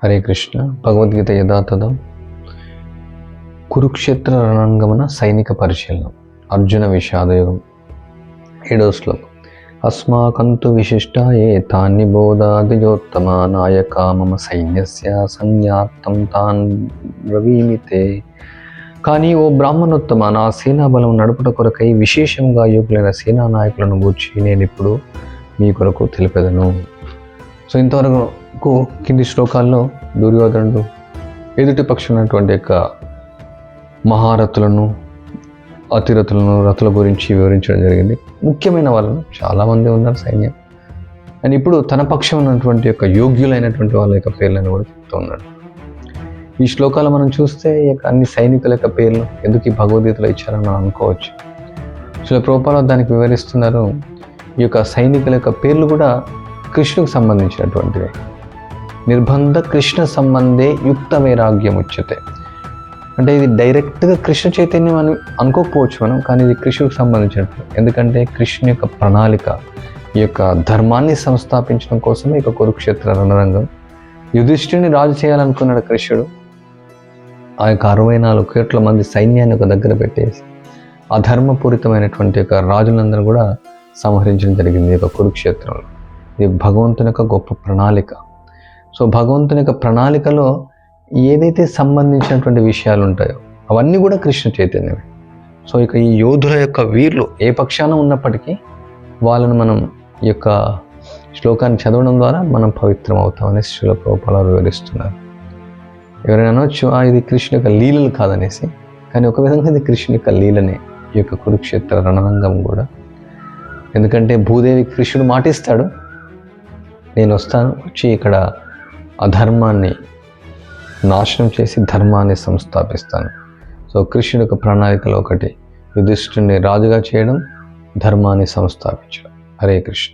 హరే కృష్ణ. భగవద్గీత యథాతథం. కురుక్షేత్ర రణంగమన సైనిక పరిశీలనం. అర్జున విషాదయోగం. 7వ శ్లోకం. అస్మాకంతు విశిష్టాయే తాన్ని బోధాదియోత్తమ నాయక మమ సైన్యస్య సంజ్ఞార్థం తాన్ బ్రవీమితే. కానీ ఓ బ్రాహ్మణోత్తమ, నా సేనా బలం నడుపుట కొరకై విశేషంగా యోగులైన సేనా నాయకులను గూర్చి నేను ఇప్పుడు మీ కొరకు తెలిపెదను. సో ఇంతవరకు కింది శ్లోకాల్లో దుర్యోధనుడు ఎదుటి పక్షమైనటువంటి యొక్క మహారథులను, అతిరథులను, రథుల గురించి వివరించడం జరిగింది. ముఖ్యమైన వాళ్ళను చాలామంది ఉన్నారు సైన్యం. అండ్ ఇప్పుడు తన పక్షం ఉన్నటువంటి యొక్క యోగ్యులైనటువంటి వాళ్ళ యొక్క పేర్లను కూడా చెప్తూ ఉన్నాడు. ఈ శ్లోకాలు మనం చూస్తే అన్ని సైనికుల యొక్క పేర్లు ఎందుకు ఈ భగవద్గీతలో ఇచ్చారని మనం అనుకోవచ్చు. సో ప్రభుపాద దానికి వివరిస్తున్నారు. ఈ యొక్క సైనికుల యొక్క పేర్లు కూడా కృష్ణుకు సంబంధించినటువంటివి. నిర్బంధ కృష్ణ సంబంధే యుక్త వైరాగ్యం ఉచ్యతే. అంటే ఇది డైరెక్ట్గా కృష్ణ చైతన్యం అని అనుకోకపోవచ్చు మనం, కానీ ఇది కృష్ణుకు సంబంధించినట్టు. ఎందుకంటే కృష్ణు యొక్క ప్రణాళిక ఈ యొక్క ధర్మాన్ని సంస్థాపించడం కోసమే ఇక కురుక్షేత్ర రణరంగం. యుధిష్ఠిరుని రాజు చేయాలనుకున్నాడు కృష్ణుడు. ఆ యొక్క 64 కోట్ల మంది సైన్యాన్ని ఒక దగ్గర పెట్టేసి అధర్మపూరితమైనటువంటి యొక్క రాజులందరూ కూడా సంహరించడం జరిగింది ఈ యొక్క కురుక్షేత్రంలో. ఇది భగవంతుని యొక్క గొప్ప ప్రణాళిక. సో భగవంతుని యొక్క ప్రణాళికలో ఏదైతే సంబంధించినటువంటి విషయాలు ఉంటాయో అవన్నీ కూడా కృష్ణ చైతన్యమే. సో ఇక ఈ యోధుల యొక్క వీర్లు ఏ పక్షాన ఉన్నప్పటికీ వాళ్ళను మనం ఈ యొక్క శ్లోకాన్ని చదవడం ద్వారా మనం పవిత్రం అవుతామని శ్రీల ప్రభుపాద వివరిస్తున్నారు. ఎవరైనా అనొచ్చు ఇది కృష్ణ యొక్క లీలలు కాదనేసి, కానీ ఒక విధంగా ఇది కృష్ణ యొక్క లీలనే ఈ యొక్క కురుక్షేత్ర రణరంగం కూడా. ఎందుకంటే భూదేవి కృష్ణుడు మాటిస్తాడు, నేను వస్తాను, వచ్చి ఇక్కడ అధర్మాన్ని నాశనం చేసి ధర్మాన్ని సంస్థాపిస్తాను. సో కృష్ణుడి యొక్క ప్రణాళికలో ఒకటి యుధిష్ఠిరుని రాజుగా చేయడం, ధర్మాన్ని సంస్థాపించడం. హరే కృష్ణ.